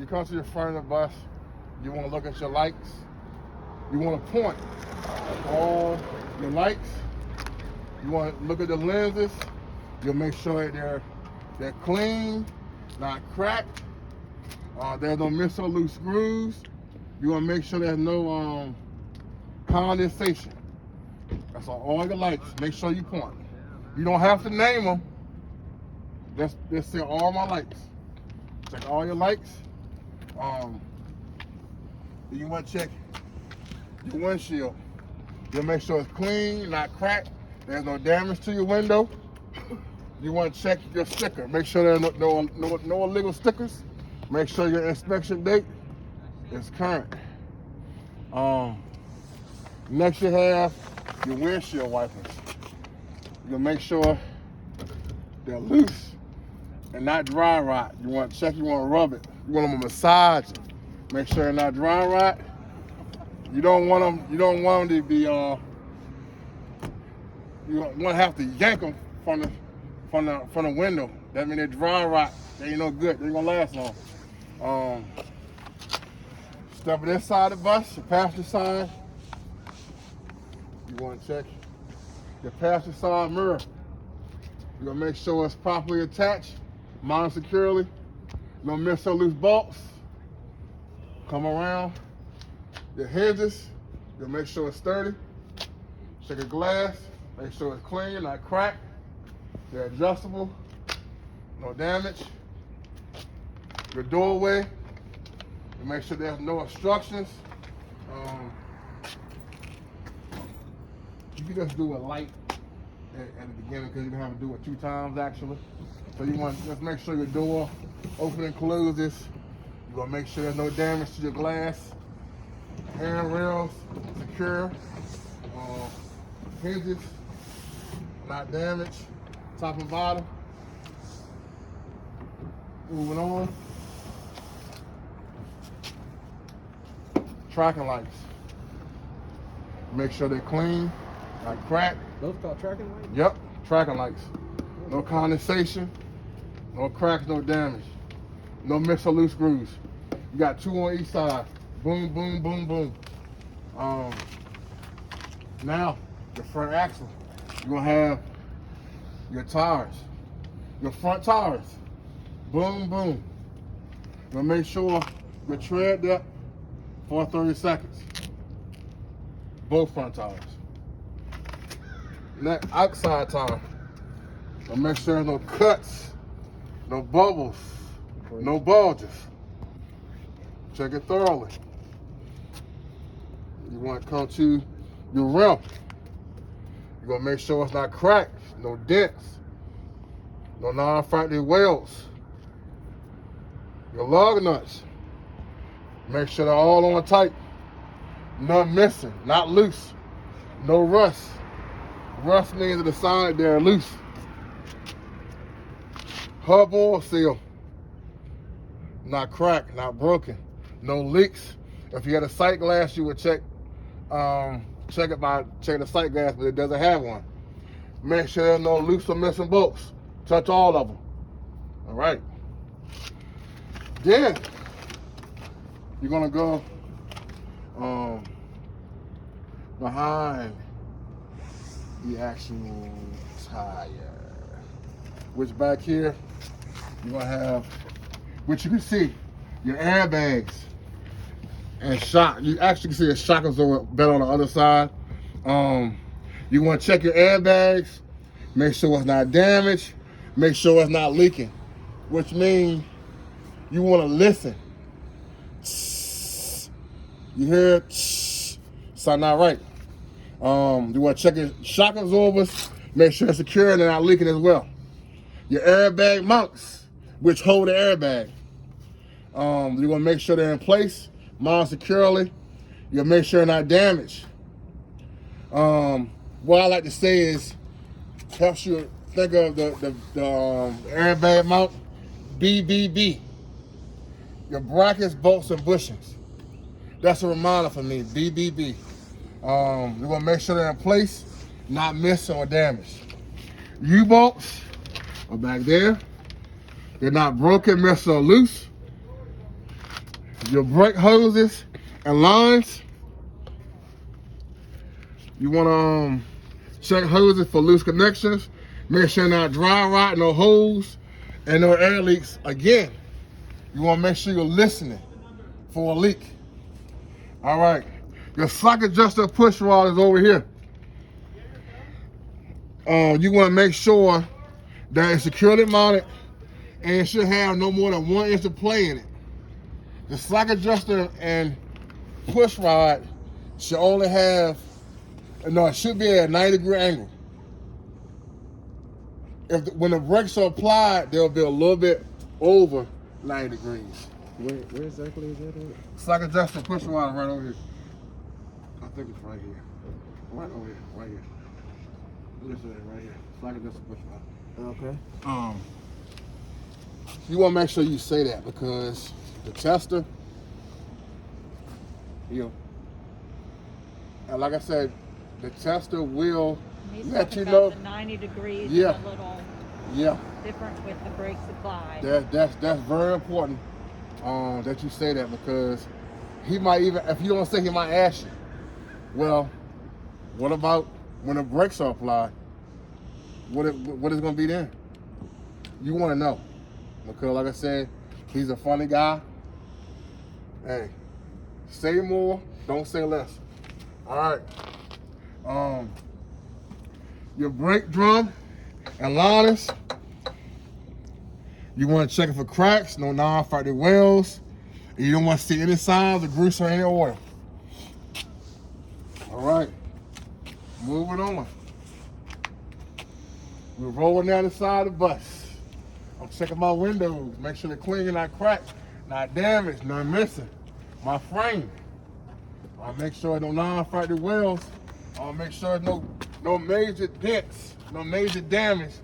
come to the front of the bus, you want to look at your lights. You want to point all your lights. You want to look at the lenses. You'll make sure that they're clean, not cracked. There's no missing or loose screws. You want to make sure there's no condensation. That's on all your lights. Make sure you point. You don't have to name them. Just say all my lights. Check all your lights. You want to check your windshield. You'll make sure it's clean, not cracked. There's no damage to your window. You want to check your sticker. Make sure there are no illegal stickers. Make sure your inspection date is current. Next, you have your windshield wipers. You'll make sure they're loose and not dry rot. You want to check, you want to rub it. You want them to massage it. Make sure they're not dry rot. You don't want them to be, you don't want to have to yank them from the window. That means they're dry rot. They ain't no good. They ain't gonna last long. Step this side of the bus, the passenger side. You want to check your passenger side mirror. You're gonna make sure it's properly attached, mounted securely, no miss or loose bolts. Come around your hinges. You'll make sure it's sturdy. Check your glass. Make sure it's clean, not cracked. They're adjustable. No damage. Your doorway. You make sure there's no obstructions. You can just do a light at the beginning because you can have to do it 2 times actually. So you want to just make sure your door open and closes. You want to make sure there's no damage to your glass. Handrails secure. Hinges not damaged. Top and bottom. Moving on. Tracking lights. Make sure they're clean, not cracked. Those called tracking lights? Yep, tracking lights. No condensation, no cracks, no damage. No miss or loose screws. You got 2 on each side. Boom, boom, boom, boom. Now, the front axle. You're gonna have your tires, your front tires. Boom, boom. You're gonna make sure your tread depth for 30 seconds. Both front tires. Next, outside tire. So make sure there's no cuts, no bubbles, no bulges. Check it thoroughly. You want to come to your rim. You're gonna make sure it's not cracked, no dents, no non-factory welds. Your lug nuts. Make sure they're all on tight. None missing, not loose. No rust. Rust means the sign that they're loose. Hub oil seal. Not cracked, not broken. No leaks. If you had a sight glass, you would check it by checking the sight glass, but it doesn't have one. Make sure there's no loose or missing bolts. Touch all of them. All right. Then you're gonna go behind the actual tire, which back here you're gonna have, which you can see, your airbags and shock. You actually can see the shock absorber better on the other side. You want to check your airbags, make sure it's not damaged, make sure it's not leaking, which means you want to listen. You hear it? Sound not right. You want to check your shock absorbers, make sure it's secure and they're not leaking as well. Your airbag mounts, which hold the airbag. You want to make sure they're in place, mount securely. You'll make sure they're not damaged. What I like to say is, helps you think of the airbag mount, BBB. Your brackets, bolts, and bushings. That's a reminder for me, BBB. You're gonna make sure they're in place, not missing or damaged. U-bolts are back there. They're not broken, missing, or loose. Your brake hoses and lines. You want to check hoses for loose connections. Make sure not dry rot, no holes, and no air leaks. Again, you want to make sure you're listening for a leak. All right. Your slack adjuster push rod is over here. You want to make sure that it's securely mounted and it should have no more than 1 inch of play in it. The slack adjuster and push rod should only have, no, it should be at a 90-degree angle. When the brakes are applied, they'll be a little bit over 90 degrees. Where exactly is that at? Slack adjuster push rod right over here. I think it's right here. Right over here. Right here. This is it right here. Slack adjuster push rod. Okay. You want to make sure you say that because the tester, and like I said, the tester will let you know. The 90 degrees. Yeah. And a little different with the brakes applied. That's very important that you say that because he might even, if you don't say, he might ask you, well, what about when the brakes are applied? What is going to be then? You want to know because, like I said, he's a funny guy. Hey, say more, don't say less. All right. Your brake drum and liners. You want to check it for cracks, no non-factory welds. And you don't want to see any signs of grease or any oil. All right, moving on. We're rolling down the side of the bus. I'm checking my windows, make sure they're clean and not cracked, not damaged, none missing. My frame. I'll make sure no non-factory welds. I'll make sure no major dents, no major damage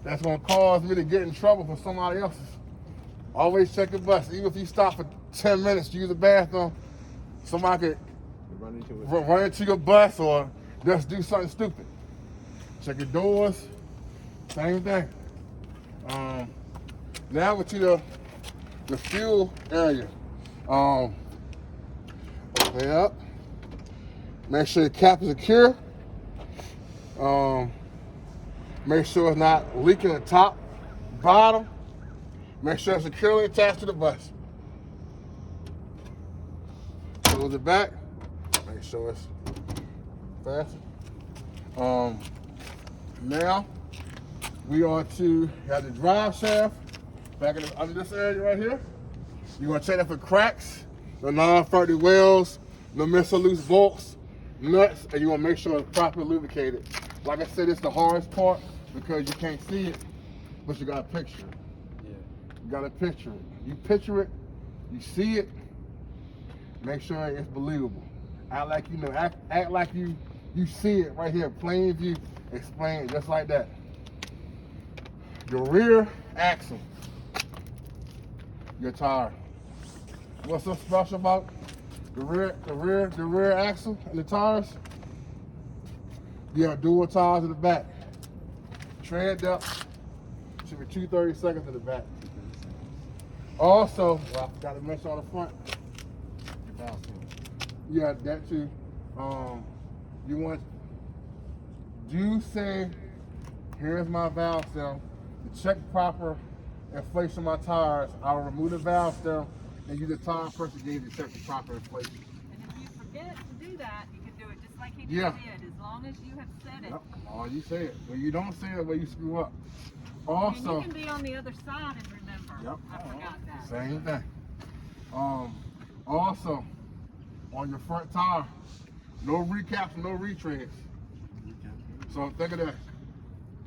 that's gonna cause me to get in trouble for somebody else's. Always check your bus. Even if you stop for 10 minutes to use the bathroom, somebody could run into your bus or just do something stupid. Check your doors, same thing. Now we're to the fuel area. Open it up. Make sure your cap is secure. Make sure it's not leaking the top, bottom. Make sure it's securely attached to the bus. Close it back. Make sure it's fastened. Now we are to have the drive shaft back under this area right here. You're gonna check that for cracks, no non-factory welds, no missing loose bolts, nuts, and you want to make sure it's properly lubricated. Like I said, it's the hardest part because you can't see it, but you got to picture it. Yeah. You got to picture it. You picture it, you see it, make sure it's believable. Act like you know, act like you see it right here, plain view, explain it just like that. Your rear axle, your tire. What's so special about the rear axle and the tires? You have dual tires in the back. Tread depth should be 230 in the back. Also, well, I forgot to mention on the front. Yeah, that too. You want do say, here's my valve stem. To check proper inflation of my tires, I will remove the valve stem and use the tire pressure gauge to check the proper inflation. And if you forget to do that, you can do it just like he just Yeah. did, as long as you have said it. Yep. Oh, you say it. When you don't say it, well, you screw up. Also, And you can be on the other side and remember. Yep. I forgot that. Same thing. Also, on your front tire, no recaps, no retreads. So think of that.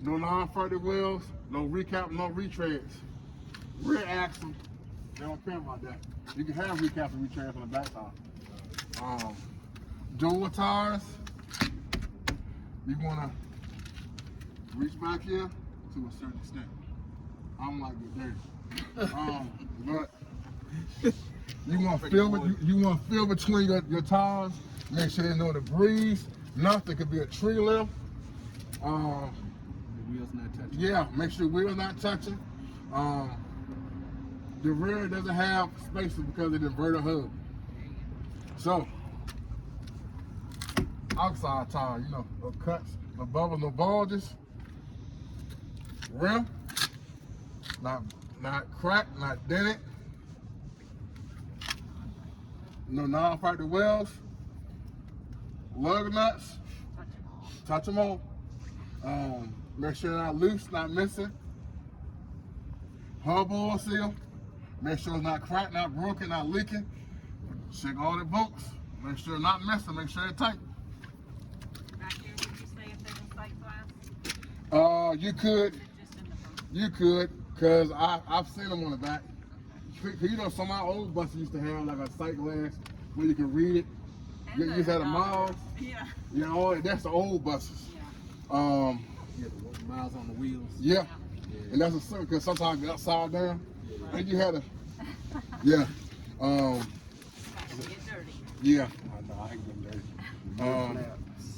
No non-factory wheels, no recap, no retreads. Rear axle, they don't care about that. You can have recaps and retreads on the back tire. Dual tires, you want to reach back here to a certain extent. I don't like it dirty. But you want to feel between your tires. Make sure there's no debris, nothing. Could be a tree limb. The wheels not touching. Yeah, make sure the wheels not touching. The rear doesn't have spaces because of the inverted hub. So, outside tire, you know, no cuts, no bubbles, no bulges. Rim, not cracked, not dented. No non-factory wells. Lug nuts, touch them all. Make sure they're not loose, not missing. Hub oil seal, make sure it's not cracked, not broken, not leaking. Check all the bolts, make sure it's not missing, make sure they're tight. Back here, did you say if there's a sight glass? You could, cause I've seen them on the back. You know, some of our old buses used to have like a sight glass where you can read it. You used to have the miles. Yeah. You know, that's the old buses. Yeah. Yeah, the miles on the wheels. Yeah. And that's a certain, because sometimes you're upside down. Yeah. And you had to, yeah. Get dirty. Yeah. I hate them dirty.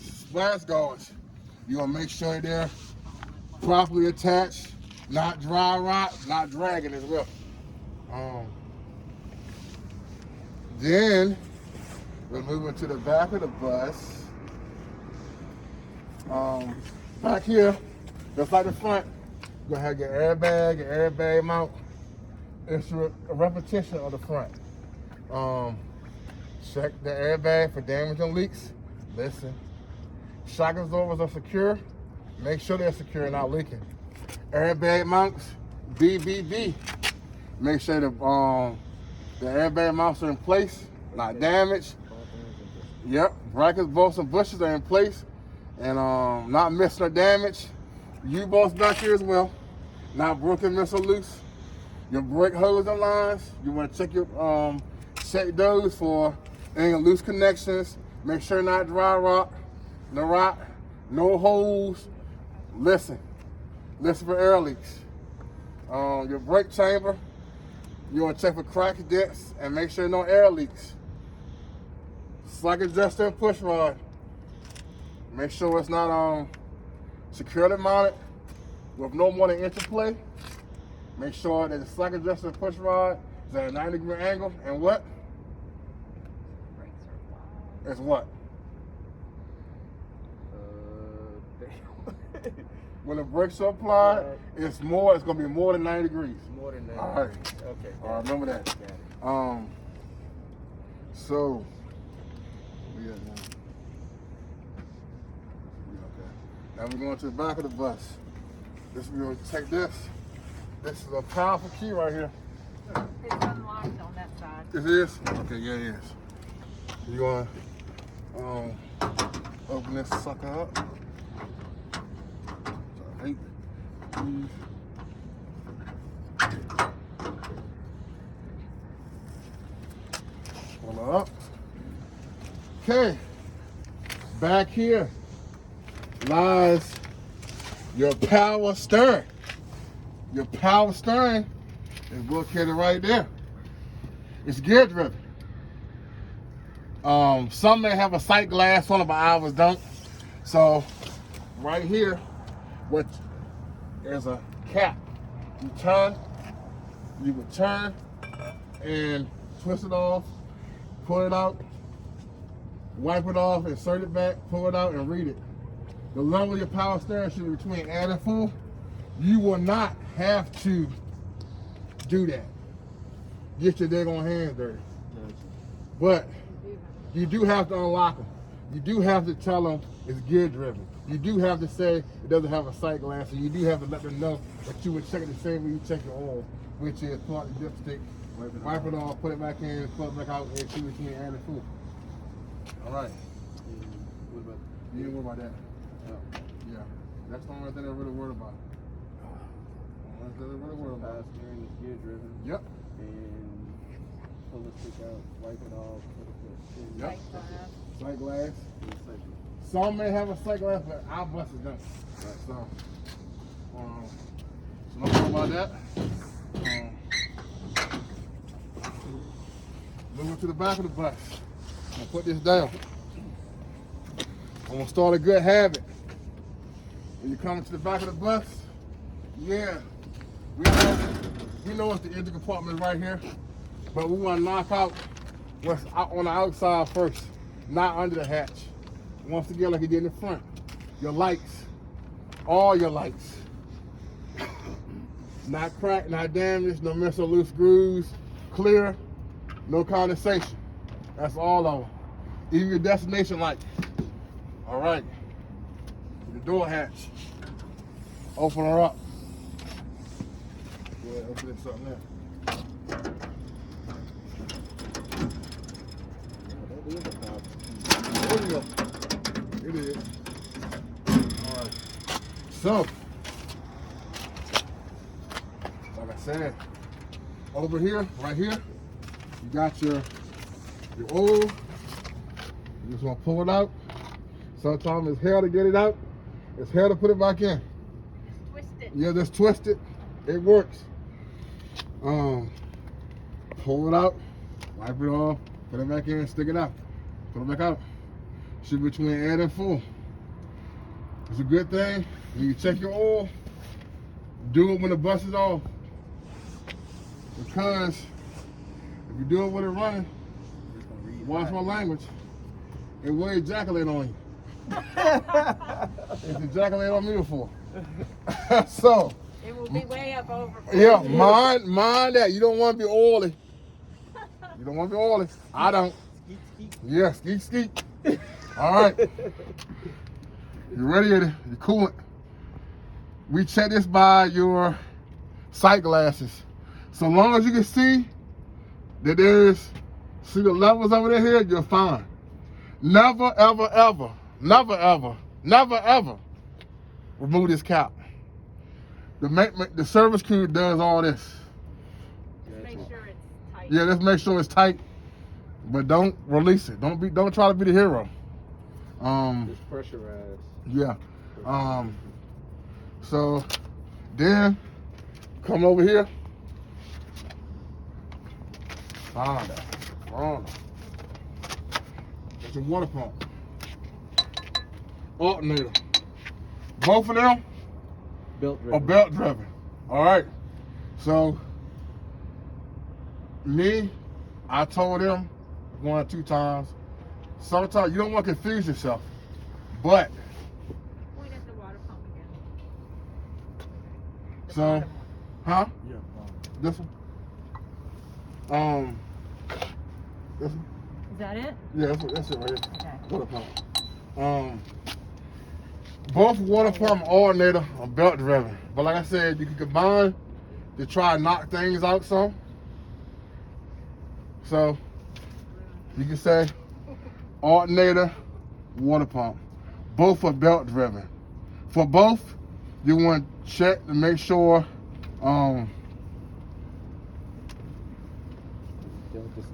Splash guards. You're going to make sure they're properly attached, not dry rot, not dragging as well. Then, we're moving to the back of the bus. Back here, just like the front, you're gonna have your airbag mount. It's a repetition of the front. Check the airbag for damage and leaks. Listen. Shock absorbers are secure. Make sure they're secure and not leaking. Airbag mounts, BBB. Make sure the airbag mounts are in place, not damaged. Yep, brackets, bolts, and bushes are in place and not missing or damaged. U-bolts back here as well, not broken, missing, or loose. Your brake hose and lines, you want to check those for any loose connections. Make sure not dry rot, no holes. Listen for air leaks. Your brake chamber, you want to check for cracks, dents, and make sure no air leaks. Slack adjuster and push rod. Make sure it's not securely mounted with no more than an inch of play. Make sure that the slack adjuster and push rod is at a 90-degree angle. And what? Brakes are flat. It's what? Damn. When the brakes are applied, it's gonna be more than 90 degrees. More than that. All right. Okay. All right, remember that. Got it. So, yeah, now. Now we're going to the back of the bus. We're going to take this. This is a powerful key right here. It's unlocked on that side. It is? Okay, yeah, it is. You want to open this sucker up. So, hey, pull it up. Okay, back here lies your power steering. Your power steering is located right there. It's gear driven. Some may have a sight glass on it, but ours don't. So right here, which is a cap. You would turn and twist it off, pull it out, wipe it off, insert it back, pull it out, and read it. The level of your power steering should be between add and full. You will not have to do that. Get your daggone hands dirty. But you do have to unlock them. You do have to tell them it's gear driven. You do have to say it doesn't have a sight glass, and you do have to let them know that you would check it the same way you check your oil, which is pull out the dipstick, wipe it off, put it back in, pull it back out, and see between add and full. All right. What about? You ain't worry about that. Yeah. That's the only thing they're really worried about. Power steering is gear driven. Yep. And pull the stick out, wipe it off, put it Yep. Sight glass. in. Some may have a sight glass, but our buses don't. Right. So don't worry about that. Moving to the back of the bus. I'm gonna put this down. I'm gonna start a good habit. When you come to the back of the bus, yeah, we have we know it's the engine compartment right here, but we want to knock out what's out on the outside first, not under the hatch. Once again, like you did in the front, your lights, all your lights, not cracked, not damaged, no missing loose screws, clear, no condensation. That's all of them. Even your destination light. All right. The door hatch. Open her up. Yeah, open this up now. There you go. It is. All right. So, like I said, over here, right here, you got your oil. You just want to pull it out. Sometimes it's hell to get it out. It's hell to put it back in. Twist it. Yeah, just twist it. It works. Pull it out, wipe it off, put it back in, stick it out, put it back out. Should be between 8 and 4. It's a good thing. When you check your oil, do it when the bus is off. Because if you do it when it's running, watch my language, it will ejaculate on you. It's ejaculate on me before. So, It will be way up over. yeah, mind that. You don't want to be oily. You don't want to be oily. I don't. Skeet, skeet. Yeah, skeet, skeet. All right. You ready? Your coolant. We check this by your sight glasses. So long as you can see that see the levels over there, you're fine. Never, ever, ever, never, ever, never, ever remove this cap. The service crew does all this. Make sure it's tight. Yeah, let's make sure it's tight, but don't release it. Don't try to be the hero. Just pressurize. Yeah. So then come over here. Find that. It's a water pump. Alternator. Both of them Belt are driven. belt driven. All right. So I told them 1 or 2 times. Sometimes you don't want to confuse yourself, but Point at the water pump again. The so, bottom. huh? Yeah. This one. This one. Is that it? Yeah, that's it right here. Okay. Water pump. Both water pump and alternator are belt driven, but like I said, you can combine to try and knock things out some. So you can say alternator, water pump. Both are belt driven. For both, you want to check to make sure Delta's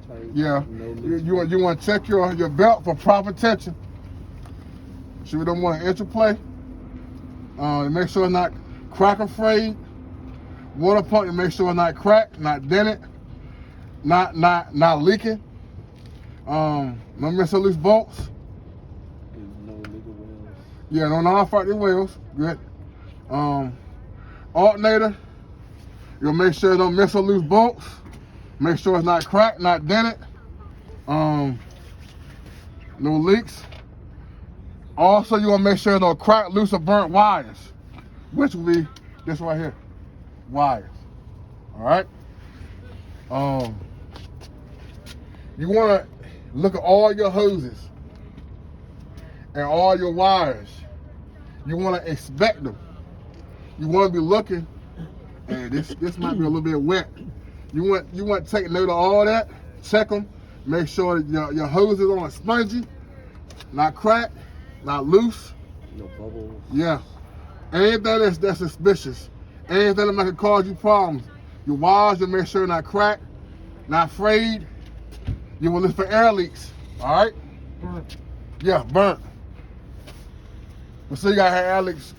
tight. yeah, No you want to check your belt for proper tension. So we don't want an interplay. Make sure it's not crack afraid. Water pump, you make sure it's not cracked, not dented, not leaking. No missing loose bolts. No legal wheels. Yeah, no non-factory wheels. Good. Alternator, you'll make sure don't miss or loose bolts. Make sure it's not cracked, not dented. No leaks. Also, you want to make sure no cracked, loose, or burnt wires, which will be this right here, wires. All right. You want to look at all your hoses and all your wires. You want to inspect them. You want to be looking, and this might be a little bit wet. You want to take note of all that. Check them. Make sure that your hoses aren't spongy, not cracked, not loose. No bubbles. Yeah. Anything that's suspicious. Anything that might cause you problems. Your wires, you make sure not cracked, not frayed. You will look for air leaks. All right? Burnt. Yeah, burnt. But so you got air leaks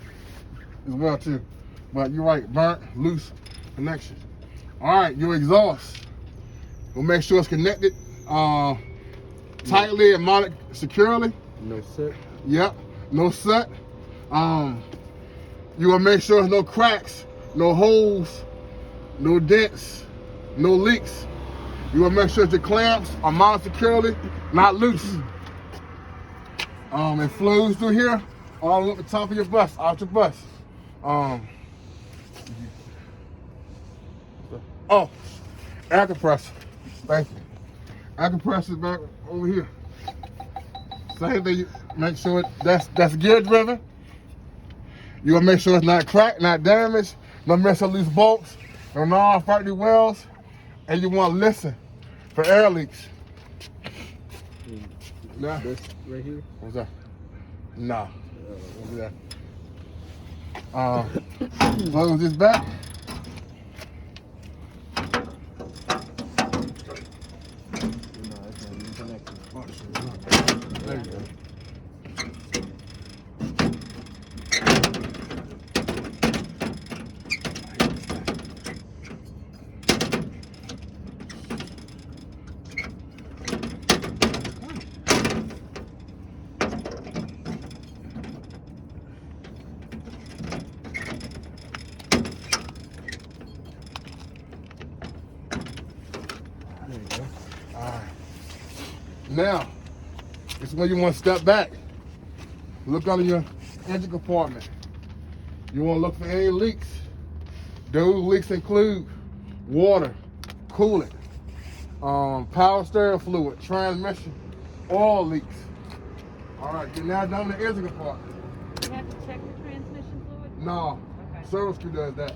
as well too. But you're right, burnt, loose connection. All right, your exhaust. We'll make sure it's connected tightly and mounted securely. No soot. Yep, no soot. You want to make sure there's no cracks, no holes no dents, no leaks. You want to make sure that your clamps are mounted securely, not loose. It flows through here, all the way up the top of your bus, out your bus. Air compressor. Thank you. Air compressor back over here. Same thing. You make sure that's gear driven. You want to make sure it's not cracked, not damaged, no mess up loose bolts, no non-factory welds, and you want to listen for air leaks. Nah. This right here? What's that? Nah. What's that? Close this back. No, it's not even connected. There you go. There you go. All right. Now, this is when you want to step back. Look under your engine compartment. You want to look for any leaks. Those leaks include water, coolant, power steering fluid, transmission, oil leaks. All right, you're now down the engine compartment. You have to check the transmission fluid? No, Okay. service crew does that.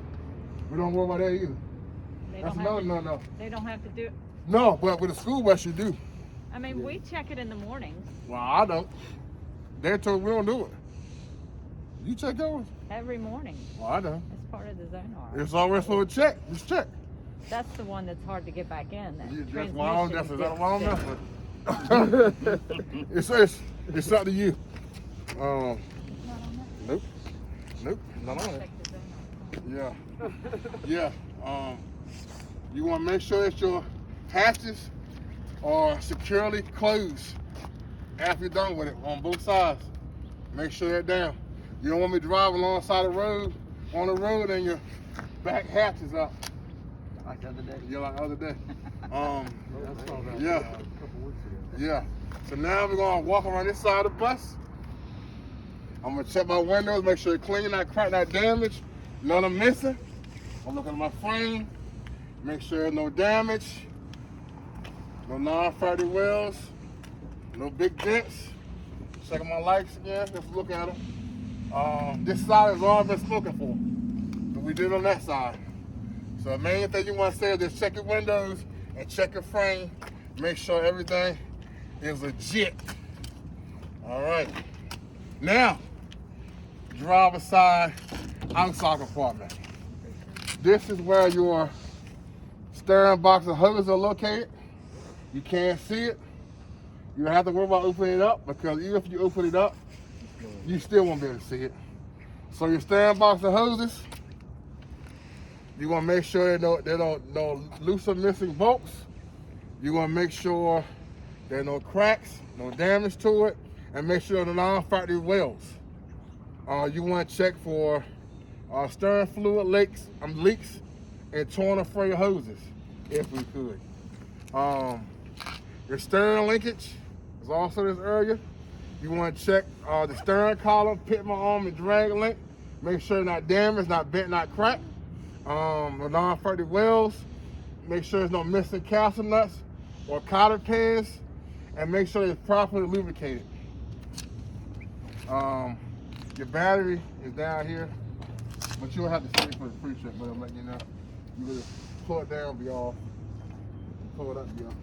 We don't worry about that either. They That's don't have no, to, no. They don't have to do it. No, but with a school bus you do. I mean, we check it in the mornings, Well, I don't. They're told we don't do it. You check yours? every morning. Well, I don't. It's part of the Zonar. It's always for a check. Just check. That's the one that's hard to get back in. That That's why I don't transmission mess with that. gets It's it's up to you. Not on that. Nope, not on it. Check the Zonar. Yeah. You want to make sure that your hatches are securely closed after you're done with it on both sides. Make sure they're down. You don't want me driving alongside the road, on the road, and your back hatch is up. Like the other day. Yeah, like the other day. That's all right. Yeah. A couple weeks ago. Yeah. So now we're gonna walk around this side of the bus. I'm gonna check my windows, make sure they're clean, not cracked, not damaged, none are missing. I'm looking at my frame, make sure there's no damage, no non-factory welds, no big dents. Checking my lights again, let's look at them. This side has already been spoken for, but we did on that side. So the main thing you want to say is just check your windows and check your frame, make sure everything is legit. All right. Now, driver's side outside compartment. This is where your steering box and hose are located. You can't see it. You don't have to worry about opening it up because even if you open it up, you still won't be able to see it. So your steering box and hoses, you want to make sure there are no loose or missing bolts. You want to make sure there are no cracks, no damage to it, and make sure the non-factory welds. You want to check for steering fluid leaks and torn or frayed hoses, if we could. Your steering linkage is also this area. You want to check the steering column, pitman arm, and drag link. Make sure it's not damaged, not bent, not cracked. The non-factory welds. Make sure there's no missing calcium nuts or cotter pins, and make sure it's properly lubricated. Your battery is down here, but you'll have to see it for the pre-trap, but I'm letting you know. You just pull it down, be off. Pull it up, be off.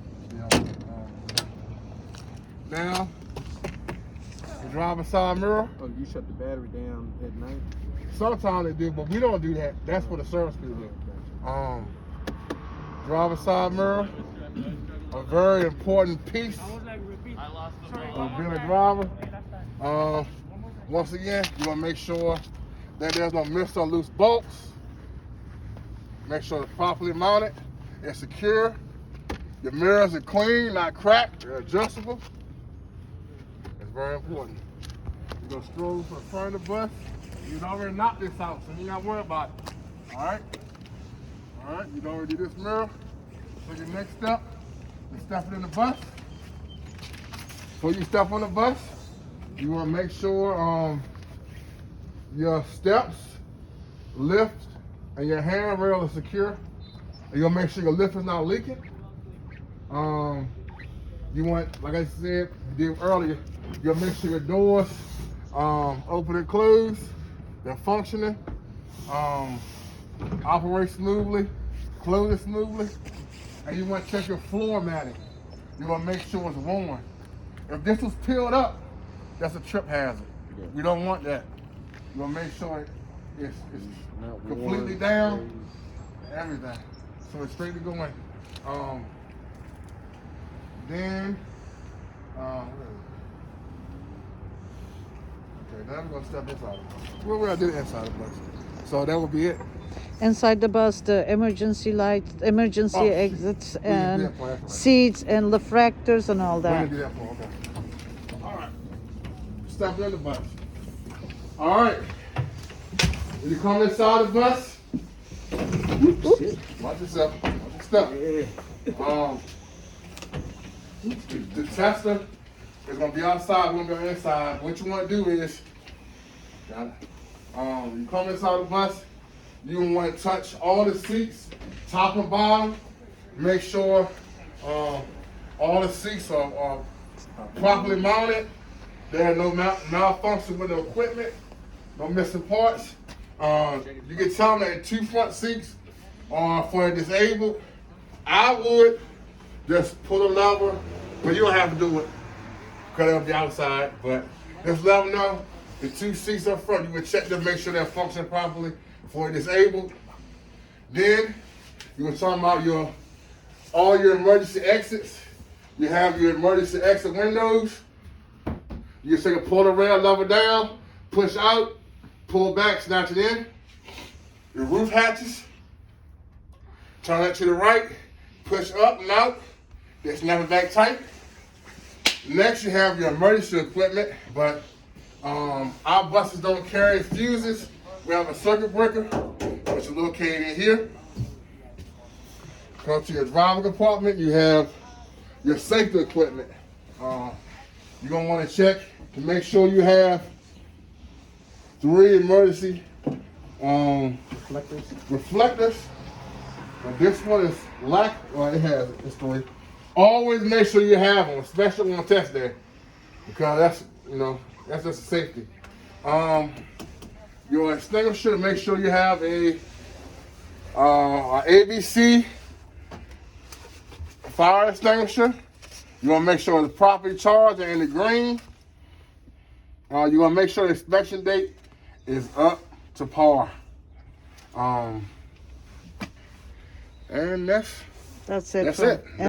Now, the driver's side mirror. Oh, you shut the battery down at night? Sometimes they do, but we don't do that. That's what the service crew do. Driver's side mirror, a very important piece of being a driver. Once again, you want to make sure that there's no missed or loose bolts. Make sure it's properly mounted and secure. Your mirrors are clean, not cracked. They're adjustable. It's very important. You're going to stroll for the front of the bus. You'd already knocked this out, so you ain't got to worry about it. All right? All right, you already did this mirror. So your next step is stepping in the bus. Before you step on the bus, you want to make sure your steps, lift, and your handrail is secure. And you'll make sure your lift is not leaking. You want, like I said, you did earlier, you'll make sure your doors open and close, they're functioning, operate smoothly, close it smoothly, and you want to check your floor matting. You want to make sure it's worn. If this was peeled up, that's a trip hazard. Yeah. We don't want that. You want to make sure it's Not completely worn, down, everything. So it's straight to go in. Then, okay, now we're gonna step inside the bus. Well, I did inside the bus. So that would be it. Inside the bus, the emergency lights, emergency Oh, exits, we didn't do and that part, that's right. seats and refractors and all We that. didn't do that part, okay. All right, step in the bus. All right, when you come inside the bus, watch yourself, watch your step. The tester is gonna be outside, we're gonna go inside. What you wanna do is, you come inside the bus, you wanna touch all the seats, top and bottom. Make sure all the seats are properly mounted. There are no malfunction with the equipment, no missing parts. You can tell them that the 2 front seats are for the disabled. I would just pull a lever, but you don't have to do it because it'll be outside. But just let them know the 2 seats up front, you would check to make sure they're functioning properly for the disabled. Then you were talking about all your emergency exits. You have your emergency exit windows. You just take a pull the rail lever down, push out, pull back, snatch it in. Your roof hatches, turn that to the right, push up and out, then snap it back tight. Next, you have your emergency equipment, but our buses don't carry fuses. We have a circuit breaker, which is located in here. Come to your driver compartment, you have your safety equipment. You're gonna wanna check to make sure you have 3 emergency reflectors. But this one is it has it. It's 3. Always make sure you have them, especially on test day, because that's just safety. Your extinguisher, make sure you have a ABC fire extinguisher. You want to make sure it's properly charged and in the green. You want to make sure the inspection date is up to par. And that's That's it. it.